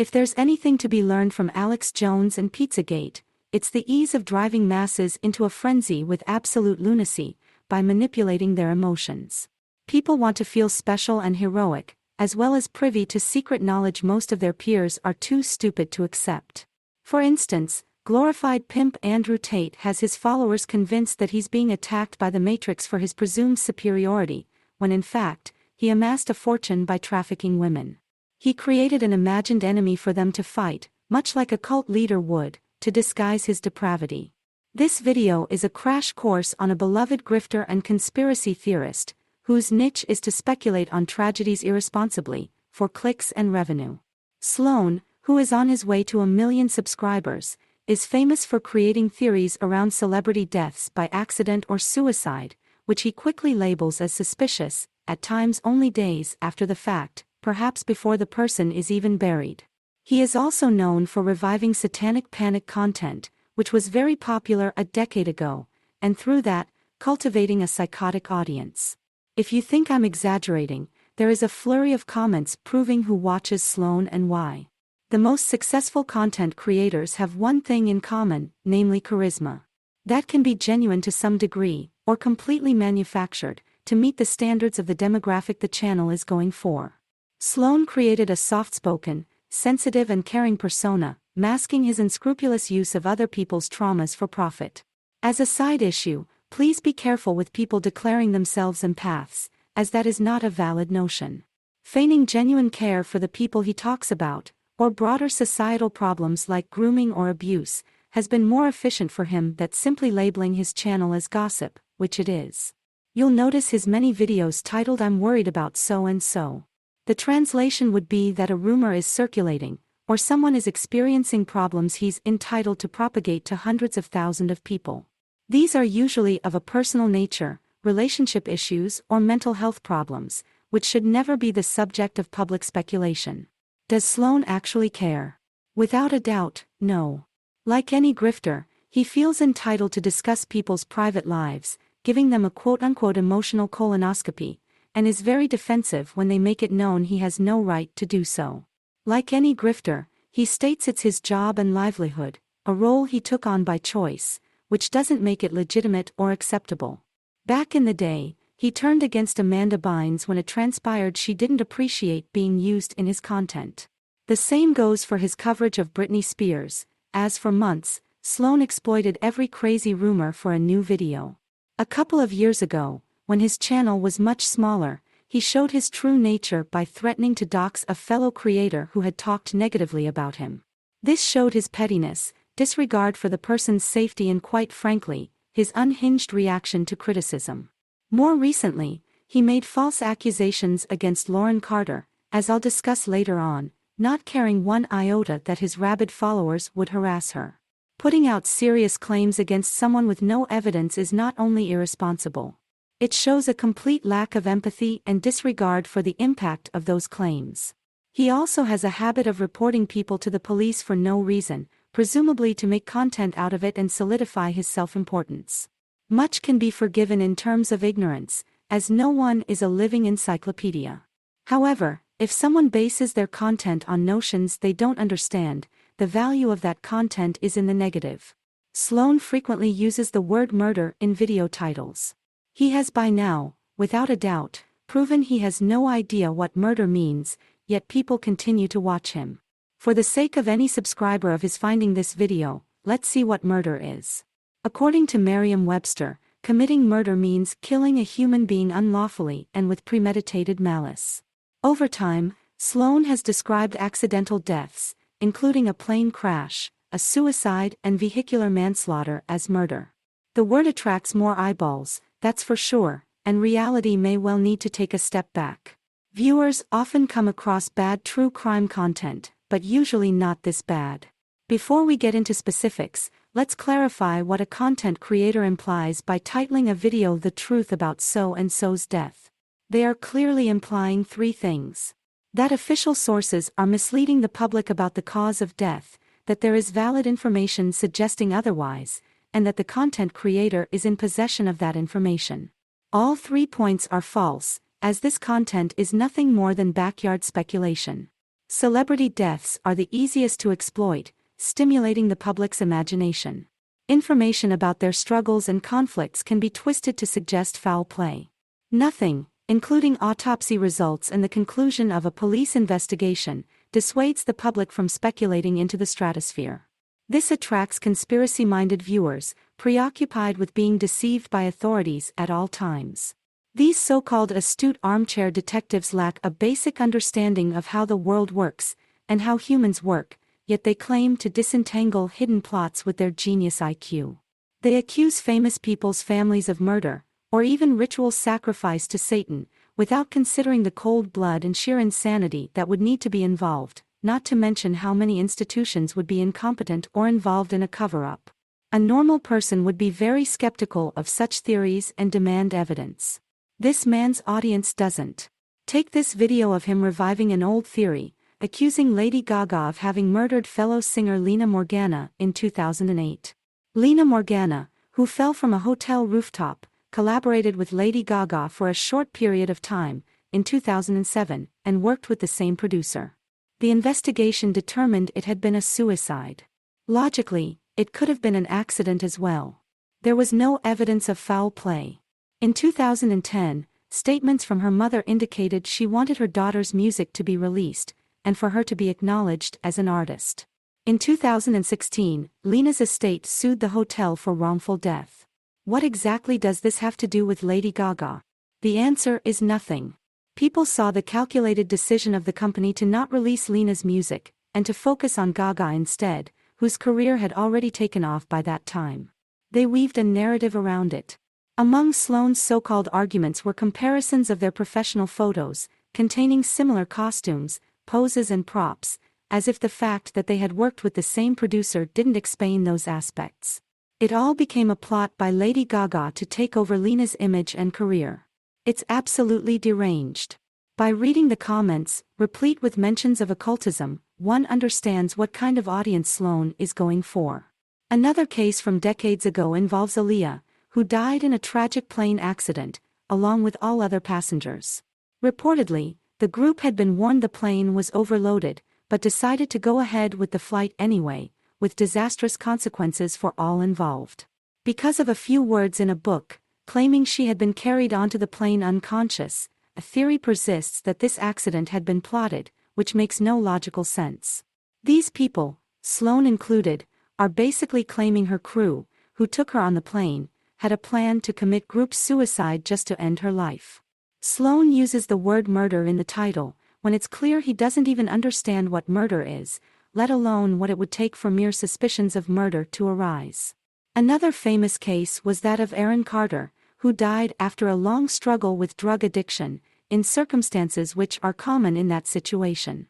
If there's anything to be learned from Alex Jones and Pizzagate, it's the ease of driving masses into a frenzy with absolute lunacy, by manipulating their emotions. People want to feel special and heroic, as well as privy to secret knowledge most of their peers are too stupid to accept. For instance, glorified pimp Andrew Tate has his followers convinced that he's being attacked by the Matrix for his presumed superiority, when in fact, he amassed a fortune by trafficking women. He created an imagined enemy for them to fight, much like a cult leader would, to disguise his depravity. This video is a crash course on a beloved grifter and conspiracy theorist, whose niche is to speculate on tragedies irresponsibly, for clicks and revenue. Sloan, who is on his way to 1 million subscribers, is famous for creating theories around celebrity deaths by accident or suicide, which he quickly labels as suspicious, at times only days after the fact, perhaps before the person is even buried. He is also known for reviving satanic panic content, which was very popular a decade ago, and through that, cultivating a psychotic audience. If you think I'm exaggerating, there is a flurry of comments proving who watches Sloan and why. The most successful content creators have one thing in common, namely charisma. That can be genuine to some degree, or completely manufactured, to meet the standards of the demographic the channel is going for. Sloan created a soft-spoken, sensitive and caring persona, masking his unscrupulous use of other people's traumas for profit. As a side issue, please be careful with people declaring themselves empaths, as that is not a valid notion. Feigning genuine care for the people he talks about, or broader societal problems like grooming or abuse, has been more efficient for him than simply labeling his channel as gossip, which it is. You'll notice his many videos titled "I'm worried about so-and-so." The translation would be that a rumor is circulating, or someone is experiencing problems he's entitled to propagate to hundreds of thousands of people. These are usually of a personal nature, relationship issues or mental health problems, which should never be the subject of public speculation. Does Sloan actually care? Without a doubt, no. Like any grifter, he feels entitled to discuss people's private lives, giving them a quote-unquote emotional colonoscopy, and is very defensive when they make it known he has no right to do so. Like any grifter, he states it's his job and livelihood, a role he took on by choice, which doesn't make it legitimate or acceptable. Back in the day, he turned against Amanda Bynes when it transpired she didn't appreciate being used in his content. The same goes for his coverage of Britney Spears, as for months, Sloan exploited every crazy rumor for a new video. A couple of years ago, when his channel was much smaller, he showed his true nature by threatening to dox a fellow creator who had talked negatively about him. This showed his pettiness, disregard for the person's safety and quite frankly, his unhinged reaction to criticism. More recently, he made false accusations against Lauren Carter, as I'll discuss later on, not caring one iota that his rabid followers would harass her. Putting out serious claims against someone with no evidence is not only irresponsible. It shows a complete lack of empathy and disregard for the impact of those claims. He also has a habit of reporting people to the police for no reason, presumably to make content out of it and solidify his self-importance. Much can be forgiven in terms of ignorance, as no one is a living encyclopedia. However, if someone bases their content on notions they don't understand, the value of that content is in the negative. Sloan frequently uses the word murder in video titles. He has by now, without a doubt, proven he has no idea what murder means, yet people continue to watch him. For the sake of any subscriber of his finding this video, let's see what murder is. According to Merriam-Webster, committing murder means killing a human being unlawfully and with premeditated malice. Over time, Sloan has described accidental deaths, including a plane crash, a suicide and vehicular manslaughter as murder. The word attracts more eyeballs, that's for sure, and reality may well need to take a step back. Viewers often come across bad true crime content, but usually not this bad. Before we get into specifics, let's clarify what a content creator implies by titling a video "The Truth About So-and-so's Death." They are clearly implying three things. That official sources are misleading the public about the cause of death, that there is valid information suggesting otherwise, and that the content creator is in possession of that information. All 3 points are false, as this content is nothing more than backyard speculation. Celebrity deaths are the easiest to exploit, stimulating the public's imagination. Information about their struggles and conflicts can be twisted to suggest foul play. Nothing, including autopsy results and the conclusion of a police investigation, dissuades the public from speculating into the stratosphere. This attracts conspiracy-minded viewers, preoccupied with being deceived by authorities at all times. These so-called astute armchair detectives lack a basic understanding of how the world works, and how humans work, yet they claim to disentangle hidden plots with their genius IQ. They accuse famous people's families of murder, or even ritual sacrifice to Satan, without considering the cold blood and sheer insanity that would need to be involved, not to mention how many institutions would be incompetent or involved in a cover-up. A normal person would be very skeptical of such theories and demand evidence. This man's audience doesn't. Take this video of him reviving an old theory, accusing Lady Gaga of having murdered fellow singer Lina Morgana in 2008. Lina Morgana, who fell from a hotel rooftop, collaborated with Lady Gaga for a short period of time, in 2007, and worked with the same producer. The investigation determined it had been a suicide. Logically, it could have been an accident as well. There was no evidence of foul play. In 2010, statements from her mother indicated she wanted her daughter's music to be released, and for her to be acknowledged as an artist. In 2016, Lina's estate sued the hotel for wrongful death. What exactly does this have to do with Lady Gaga? The answer is nothing. People saw the calculated decision of the company to not release Lina's music, and to focus on Gaga instead, whose career had already taken off by that time. They weaved a narrative around it. Among Sloan's so-called arguments were comparisons of their professional photos, containing similar costumes, poses and props, as if the fact that they had worked with the same producer didn't explain those aspects. It all became a plot by Lady Gaga to take over Lina's image and career. It's absolutely deranged. By reading the comments, replete with mentions of occultism, one understands what kind of audience Sloan is going for. Another case from decades ago involves Aaliyah, who died in a tragic plane accident, along with all other passengers. Reportedly, the group had been warned the plane was overloaded, but decided to go ahead with the flight anyway, with disastrous consequences for all involved. Because of a few words in a book, claiming she had been carried onto the plane unconscious, a theory persists that this accident had been plotted, which makes no logical sense. These people, Sloan included, are basically claiming her crew, who took her on the plane, had a plan to commit group suicide just to end her life. Sloan uses the word murder in the title, when it's clear he doesn't even understand what murder is, let alone what it would take for mere suspicions of murder to arise. Another famous case was that of Aaron Carter, who died after a long struggle with drug addiction, in circumstances which are common in that situation.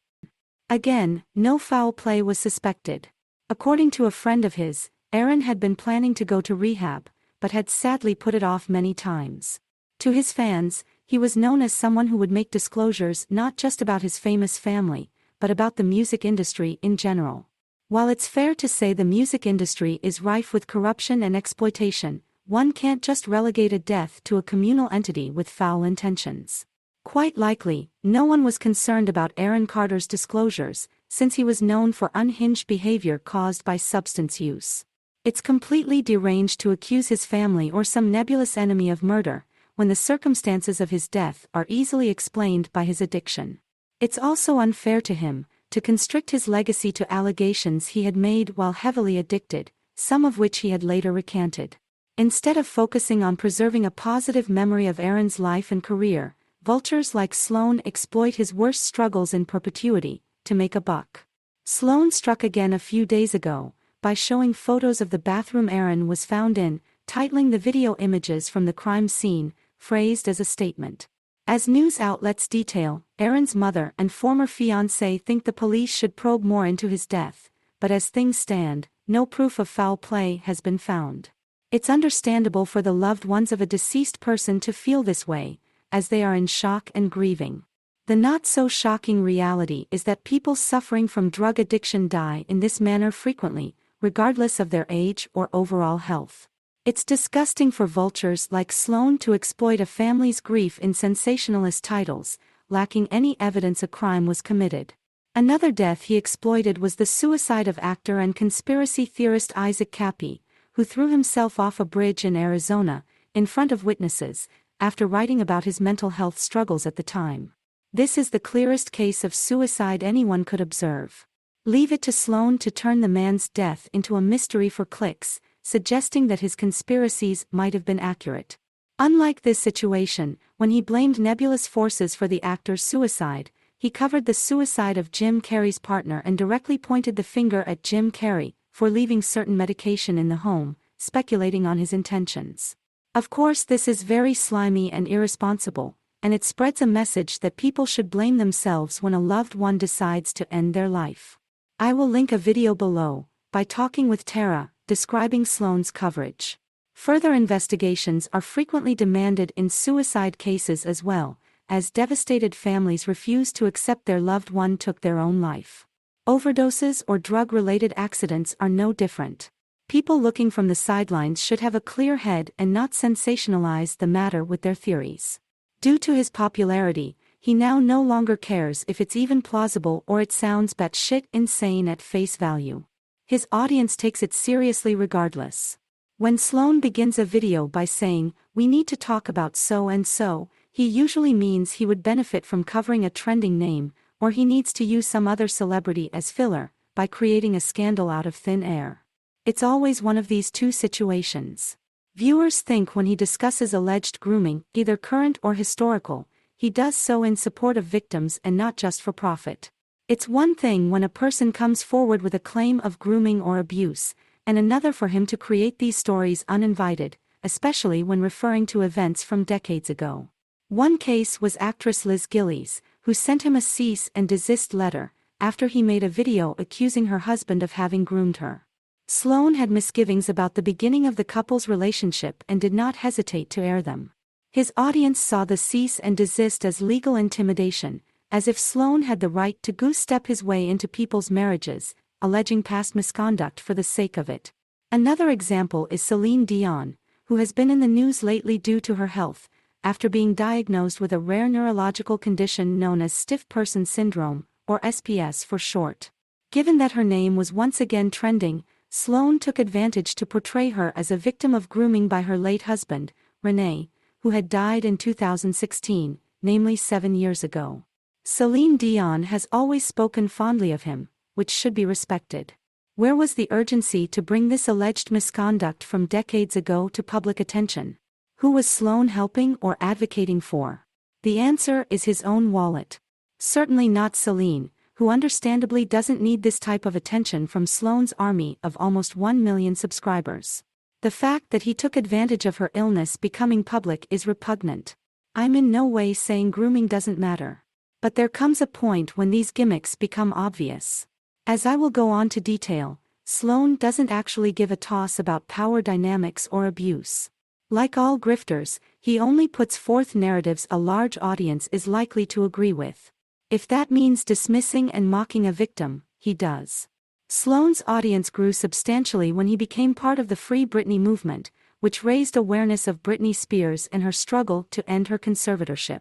Again, no foul play was suspected. According to a friend of his, Aaron had been planning to go to rehab, but had sadly put it off many times. To his fans, he was known as someone who would make disclosures not just about his famous family, but about the music industry in general. While it's fair to say the music industry is rife with corruption and exploitation, one can't just relegate a death to a communal entity with foul intentions. Quite likely, no one was concerned about Aaron Carter's disclosures, since he was known for unhinged behavior caused by substance use. It's completely deranged to accuse his family or some nebulous enemy of murder, when the circumstances of his death are easily explained by his addiction. It's also unfair to him, to constrict his legacy to allegations he had made while heavily addicted, some of which he had later recanted. Instead of focusing on preserving a positive memory of Aaron's life and career, vultures like Sloan exploit his worst struggles in perpetuity, to make a buck. Sloan struck again a few days ago, by showing photos of the bathroom Aaron was found in, titling the video images from the crime scene, phrased as a statement. As news outlets detail, Aaron's mother and former fiancé think the police should probe more into his death, but as things stand, no proof of foul play has been found. It's understandable for the loved ones of a deceased person to feel this way, as they are in shock and grieving. The not-so-shocking reality is that people suffering from drug addiction die in this manner frequently, regardless of their age or overall health. It's disgusting for vultures like Sloan to exploit a family's grief in sensationalist titles, lacking any evidence a crime was committed. Another death he exploited was the suicide of actor and conspiracy theorist Isaac Cappy, who threw himself off a bridge in Arizona, in front of witnesses, after writing about his mental health struggles at the time. This is the clearest case of suicide anyone could observe. Leave it to Sloan to turn the man's death into a mystery for clicks, suggesting that his conspiracies might have been accurate. Unlike this situation, when he blamed nebulous forces for the actor's suicide, he covered the suicide of Jim Carrey's partner and directly pointed the finger at Jim Carrey for leaving certain medication in the home, speculating on his intentions. Of course, this is very slimy and irresponsible, and it spreads a message that people should blame themselves when a loved one decides to end their life. I will link a video below, by Talking with Tara, describing Sloan's coverage. Further investigations are frequently demanded in suicide cases as well, as devastated families refuse to accept their loved one took their own life. Overdoses or drug-related accidents are no different. People looking from the sidelines should have a clear head and not sensationalize the matter with their theories. Due to his popularity, he now no longer cares if it's even plausible or it sounds batshit insane at face value. His audience takes it seriously regardless. When Sloan begins a video by saying, "We need to talk about so and so," he usually means he would benefit from covering a trending name, or he needs to use some other celebrity as filler, by creating a scandal out of thin air. It's always one of these two situations. Viewers think when he discusses alleged grooming, either current or historical, he does so in support of victims and not just for profit. It's one thing when a person comes forward with a claim of grooming or abuse, and another for him to create these stories uninvited, especially when referring to events from decades ago. One case was actress Liz Gillies, who sent him a cease and desist letter, after he made a video accusing her husband of having groomed her. Sloan had misgivings about the beginning of the couple's relationship and did not hesitate to air them. His audience saw the cease and desist as legal intimidation, as if Sloan had the right to goose-step his way into people's marriages, alleging past misconduct for the sake of it. Another example is Celine Dion, who has been in the news lately due to her health, after being diagnosed with a rare neurological condition known as stiff person syndrome, or SPS for short. Given that her name was once again trending, Sloan took advantage to portray her as a victim of grooming by her late husband, Rene, who had died in 2016, namely 7 years ago. Celine Dion has always spoken fondly of him, which should be respected. Where was the urgency to bring this alleged misconduct from decades ago to public attention? Who was Sloan helping or advocating for? The answer is his own wallet. Certainly not Celine, who understandably doesn't need this type of attention from Sloan's army of almost 1 million subscribers. The fact that he took advantage of her illness becoming public is repugnant. I'm in no way saying grooming doesn't matter. But there comes a point when these gimmicks become obvious. As I will go on to detail, Sloan doesn't actually give a toss about power dynamics or abuse. Like all grifters, he only puts forth narratives a large audience is likely to agree with. If that means dismissing and mocking a victim, he does. Sloan's audience grew substantially when he became part of the Free Britney movement, which raised awareness of Britney Spears and her struggle to end her conservatorship.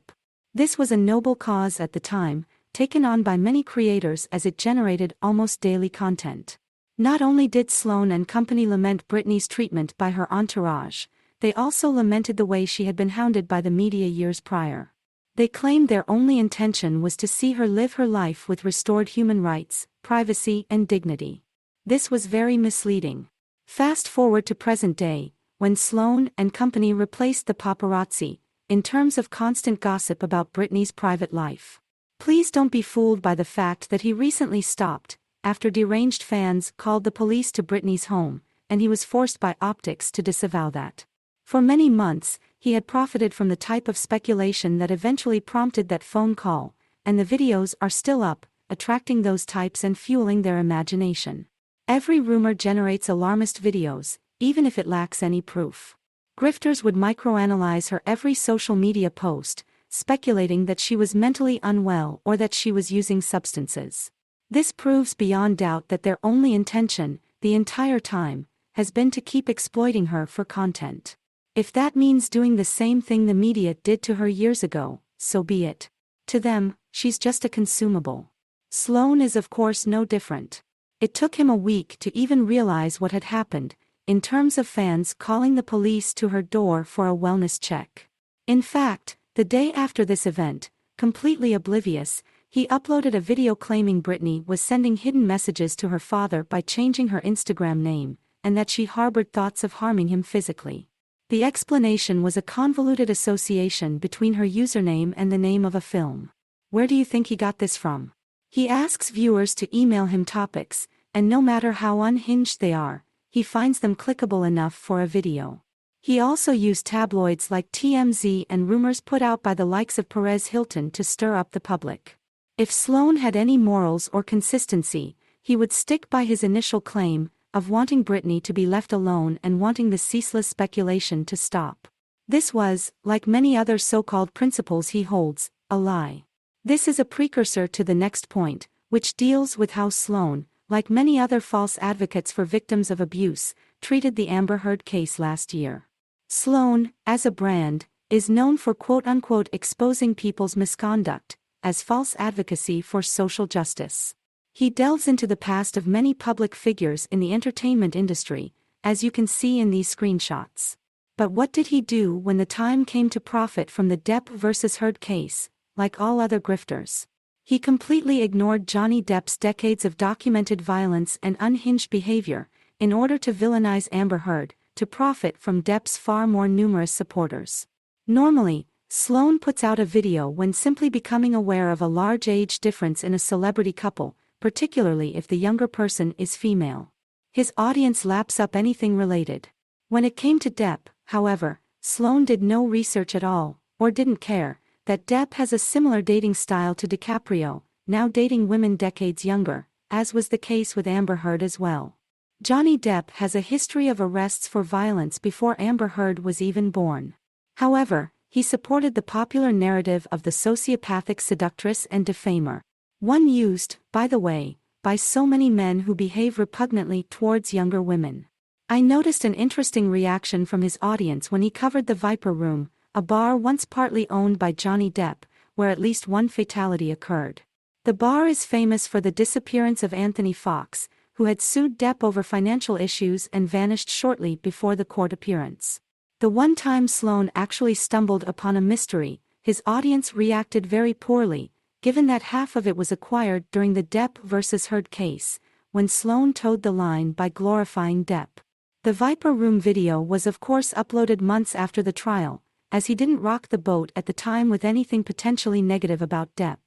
This was a noble cause at the time, taken on by many creators as it generated almost daily content. Not only did Sloan and company lament Britney's treatment by her entourage, they also lamented the way she had been hounded by the media years prior. They claimed their only intention was to see her live her life with restored human rights, privacy, and dignity. This was very misleading. Fast forward to present day, when Sloan and company replaced the paparazzi, in terms of constant gossip about Britney's private life. Please don't be fooled by the fact that he recently stopped, after deranged fans called the police to Britney's home, and he was forced by optics to disavow that. For many months, he had profited from the type of speculation that eventually prompted that phone call, and the videos are still up, attracting those types and fueling their imagination. Every rumor generates alarmist videos, even if it lacks any proof. Grifters would microanalyze her every social media post, speculating that she was mentally unwell or that she was using substances. This proves beyond doubt that their only intention, the entire time, has been to keep exploiting her for content. If that means doing the same thing the media did to her years ago, so be it. To them, she's just a consumable. Sloan is of course no different. It took him a week to even realize what had happened, in terms of fans calling the police to her door for a wellness check. In fact, the day after this event, completely oblivious, he uploaded a video claiming Britney was sending hidden messages to her father by changing her Instagram name, and that she harbored thoughts of harming him physically. The explanation was a convoluted association between her username and the name of a film. Where do you think he got this from? He asks viewers to email him topics, and no matter how unhinged they are, he finds them clickable enough for a video. He also used tabloids like TMZ and rumors put out by the likes of Perez Hilton to stir up the public. If Sloan had any morals or consistency, he would stick by his initial claim of wanting Britney to be left alone and wanting the ceaseless speculation to stop. This was, like many other so-called principles he holds, a lie. This is a precursor to the next point, which deals with how Sloan, like many other false advocates for victims of abuse, treated the Amber Heard case last year. Sloan, as a brand, is known for quote-unquote exposing people's misconduct, as false advocacy for social justice. He delves into the past of many public figures in the entertainment industry, as you can see in these screenshots. But what did he do when the time came to profit from the Depp versus Heard case? Like all other grifters, he completely ignored Johnny Depp's decades of documented violence and unhinged behavior, in order to villainize Amber Heard, to profit from Depp's far more numerous supporters. Normally, Sloan puts out a video when simply becoming aware of a large age difference in a celebrity couple, particularly if the younger person is female. His audience laps up anything related. When it came to Depp, however, Sloan did no research at all, or didn't care, that Depp has a similar dating style to DiCaprio, now dating women decades younger, as was the case with Amber Heard as well. Johnny Depp has a history of arrests for violence before Amber Heard was even born. However, he supported the popular narrative of the sociopathic seductress and defamer. One used, by the way, by so many men who behave repugnantly towards younger women. I noticed an interesting reaction from his audience when he covered the Viper Room, a bar once partly owned by Johnny Depp, where at least one fatality occurred. The bar is famous for the disappearance of Anthony Fox, who had sued Depp over financial issues and vanished shortly before the court appearance. The one time Sloan actually stumbled upon a mystery, his audience reacted very poorly, given that half of it was acquired during the Depp versus Heard case, when Sloan towed the line by glorifying Depp. The Viper Room video was of course uploaded months after the trial, as he didn't rock the boat at the time with anything potentially negative about Depp.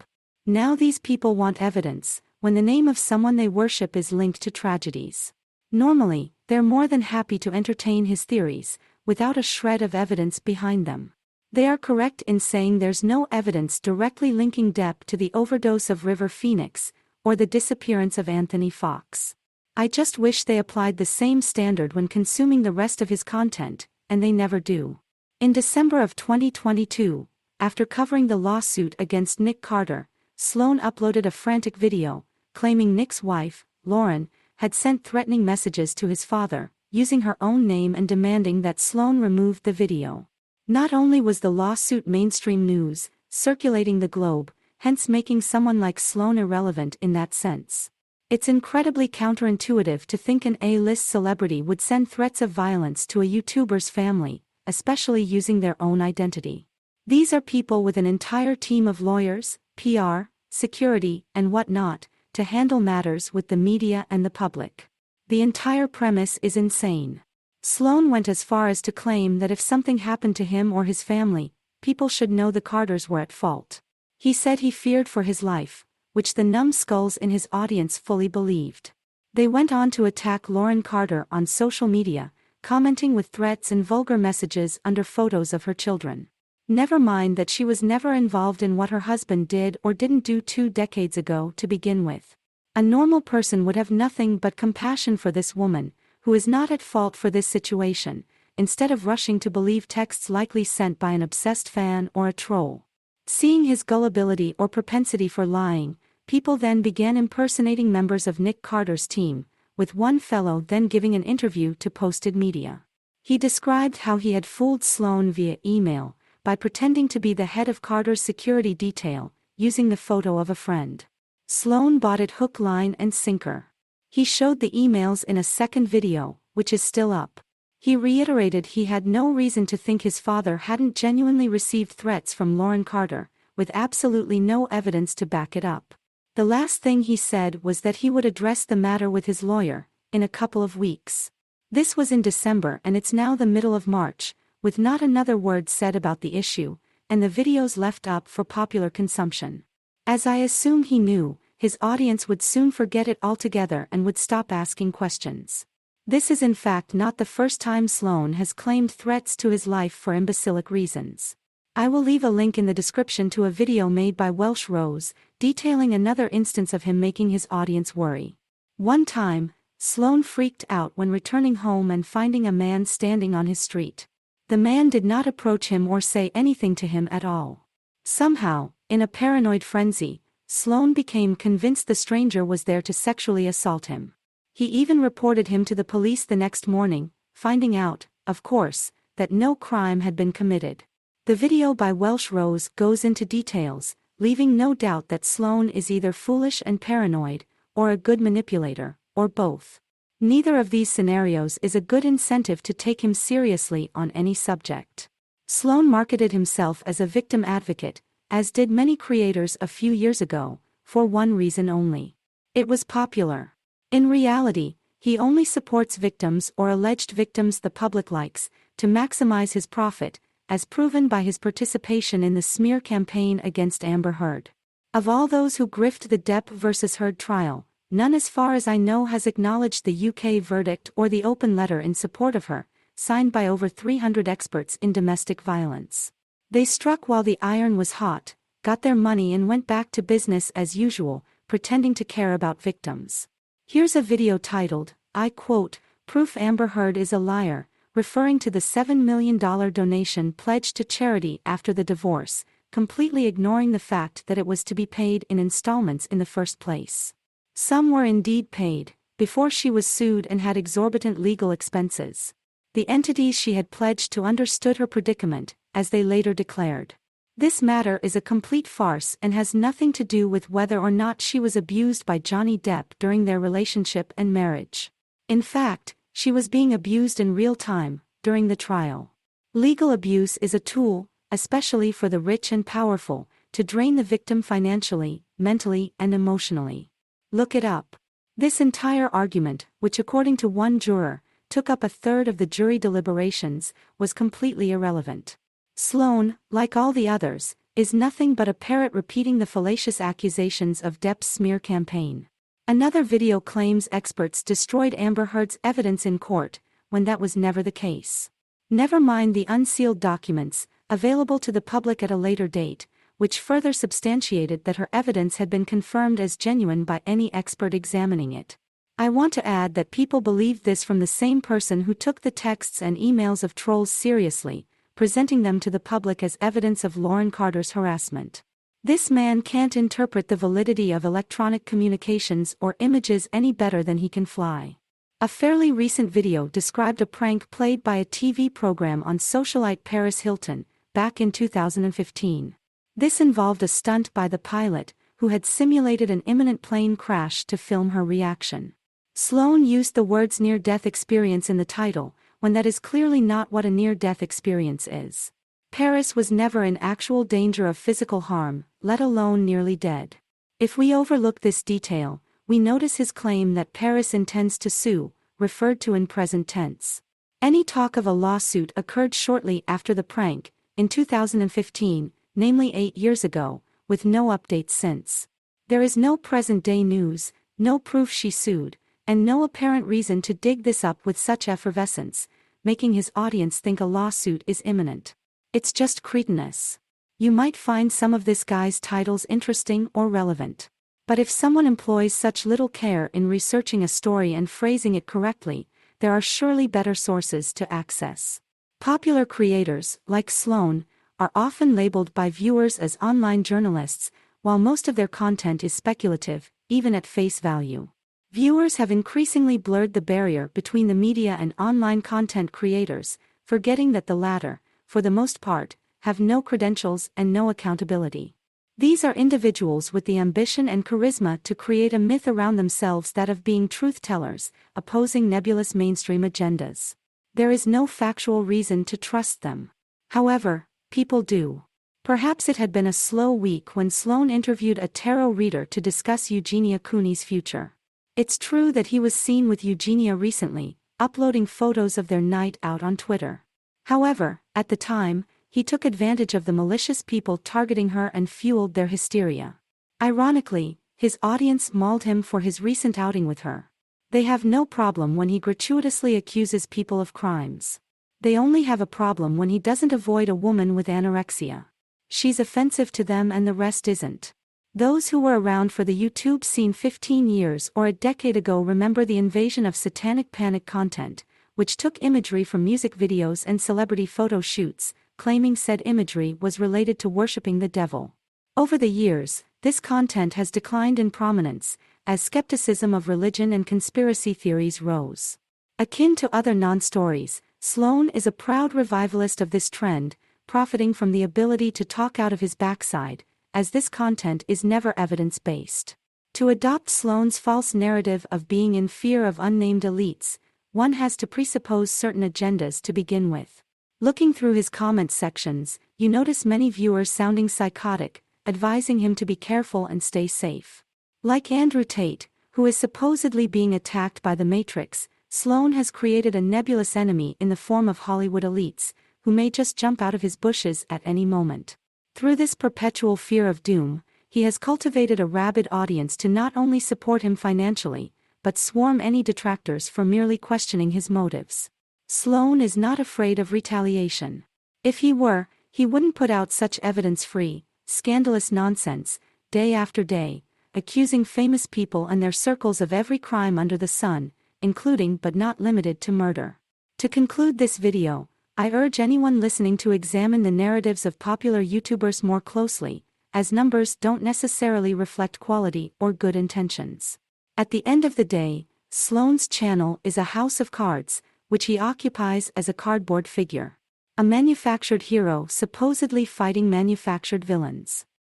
Now these people want evidence, when the name of someone they worship is linked to tragedies. Normally, they're more than happy to entertain his theories, without a shred of evidence behind them. They are correct in saying there's no evidence directly linking Depp to the overdose of River Phoenix, or the disappearance of Anthony Fox. I just wish they applied the same standard when consuming the rest of his content, and they never do. In December of 2022, after covering the lawsuit against Nick Carter, Sloan uploaded a frantic video, claiming Nick's wife, Lauren, had sent threatening messages to his father, using her own name and demanding that Sloan remove the video. Not only was the lawsuit mainstream news, circulating the globe, hence making someone like Sloan irrelevant in that sense. It's incredibly counterintuitive to think an A-list celebrity would send threats of violence to a YouTuber's family, especially using their own identity. These are people with an entire team of lawyers, PR, security, and whatnot, to handle matters with the media and the public. The entire premise is insane. Sloan went as far as to claim that if something happened to him or his family, people should know the Carters were at fault. He said he feared for his life, which the numbskulls in his audience fully believed. They went on to attack Lauren Carter on social media, commenting with threats and vulgar messages under photos of her children. Never mind that she was never involved in what her husband did or didn't do 2 decades ago to begin with. A normal person would have nothing but compassion for this woman, who is not at fault for this situation, instead of rushing to believe texts likely sent by an obsessed fan or a troll. Seeing his gullibility or propensity for lying, people then began impersonating members of Nick Carter's team, with one fellow then giving an interview to Posted Media. He described how he had fooled Sloan via email, by pretending to be the head of Carter's security detail, using the photo of a friend. Sloan bought it hook, line, and sinker. He showed the emails in a second video, which is still up. He reiterated he had no reason to think his father hadn't genuinely received threats from Lauren Carter, with absolutely no evidence to back it up. The last thing he said was that he would address the matter with his lawyer in a couple of weeks. This was in December and it's now the middle of March, with not another word said about the issue, and the videos left up for popular consumption. As I assume he knew, his audience would soon forget it altogether and would stop asking questions. This is in fact not the first time Sloan has claimed threats to his life for imbecilic reasons. I will leave a link in the description to a video made by Welsh Rose, detailing another instance of him making his audience worry. One time, Sloan freaked out when returning home and finding a man standing on his street. The man did not approach him or say anything to him at all. Somehow, in a paranoid frenzy, Sloan became convinced the stranger was there to sexually assault him. He even reported him to the police the next morning, finding out, of course, that no crime had been committed. The video by Welsh Rose goes into details, leaving no doubt that Sloan is either foolish and paranoid, or a good manipulator, or both. Neither of these scenarios is a good incentive to take him seriously on any subject. Sloan marketed himself as a victim advocate, as did many creators a few years ago, for one reason only. It was popular. In reality, he only supports victims or alleged victims the public likes, to maximize his profit, as proven by his participation in the smear campaign against Amber Heard. Of all those who grift the Depp vs. Heard trial, none as far as I know has acknowledged the UK verdict or the open letter in support of her, signed by over 300 experts in domestic violence. They struck while the iron was hot, got their money and went back to business as usual, pretending to care about victims. Here's a video titled, I quote, "Proof Amber Heard is a liar," referring to the $7 million donation pledged to charity after the divorce, completely ignoring the fact that it was to be paid in installments in the first place. Some were indeed paid, before she was sued and had exorbitant legal expenses. The entities she had pledged to understood her predicament, as they later declared. This matter is a complete farce and has nothing to do with whether or not she was abused by Johnny Depp during their relationship and marriage. In fact, she was being abused in real time, during the trial. Legal abuse is a tool, especially for the rich and powerful, to drain the victim financially, mentally, and emotionally. Look it up. This entire argument, which according to one juror, took up a third of the jury deliberations, was completely irrelevant. Sloan, like all the others, is nothing but a parrot repeating the fallacious accusations of Depp's smear campaign. Another video claims experts destroyed Amber Heard's evidence in court, when that was never the case. Never mind the unsealed documents, available to the public at a later date, which further substantiated that her evidence had been confirmed as genuine by any expert examining it. I want to add that people believed this from the same person who took the texts and emails of trolls seriously, presenting them to the public as evidence of Lauren Carter's harassment. This man can't interpret the validity of electronic communications or images any better than he can fly. A fairly recent video described a prank played by a TV program on socialite Paris Hilton, back in 2015. This involved a stunt by the pilot, who had simulated an imminent plane crash to film her reaction. Sloan used the words near-death experience in the title, when that is clearly not what a near-death experience is. Paris was never in actual danger of physical harm, let alone nearly dead. If we overlook this detail, we notice his claim that Paris intends to sue, referred to in present tense. Any talk of a lawsuit occurred shortly after the prank, in 2015, namely 8 years ago, with no updates since. There is no present-day news, no proof she sued, and no apparent reason to dig this up with such effervescence, making his audience think a lawsuit is imminent. It's just cretinous. You might find some of this guy's titles interesting or relevant. But if someone employs such little care in researching a story and phrasing it correctly, there are surely better sources to access. Popular creators, like Sloan, are often labeled by viewers as online journalists, while most of their content is speculative, even at face value. Viewers have increasingly blurred the barrier between the media and online content creators, forgetting that the latter, for the most part, have no credentials and no accountability. These are individuals with the ambition and charisma to create a myth around themselves that of being truth-tellers, opposing nebulous mainstream agendas. There is no factual reason to trust them. However, people do. Perhaps it had been a slow week when Sloan interviewed a tarot reader to discuss Eugenia Cooney's future. It's true that he was seen with Eugenia recently, uploading photos of their night out on Twitter. However, at the time, he took advantage of the malicious people targeting her and fueled their hysteria. Ironically, his audience mauled him for his recent outing with her. They have no problem when he gratuitously accuses people of crimes. They only have a problem when he doesn't avoid a woman with anorexia. She's offensive to them and the rest isn't. Those who were around for the YouTube scene 15 years or a decade ago remember the invasion of satanic panic content, which took imagery from music videos and celebrity photo shoots, claiming said imagery was related to worshipping the devil. Over the years, this content has declined in prominence, as skepticism of religion and conspiracy theories rose. Akin to other non-stories, Sloan is a proud revivalist of this trend, profiting from the ability to talk out of his backside, as this content is never evidence-based. To adopt Sloan's false narrative of being in fear of unnamed elites, one has to presuppose certain agendas to begin with. Looking through his comment sections, you notice many viewers sounding psychotic, advising him to be careful and stay safe. Like Andrew Tate, who is supposedly being attacked by the Matrix, Sloan has created a nebulous enemy in the form of Hollywood elites, who may just jump out of his bushes at any moment. Through this perpetual fear of doom, he has cultivated a rabid audience to not only support him financially, but swarm any detractors for merely questioning his motives. Sloan is not afraid of retaliation. If he were, he wouldn't put out such evidence-free, scandalous nonsense, day after day, accusing famous people and their circles of every crime under the sun, including but not limited to murder. To conclude this video, I urge anyone listening to examine the narratives of popular YouTubers more closely, as numbers don't necessarily reflect quality or good intentions. At the end of the day, Sloan's channel is a house of cards, which he occupies as a cardboard figure. A manufactured hero supposedly fighting manufactured villains.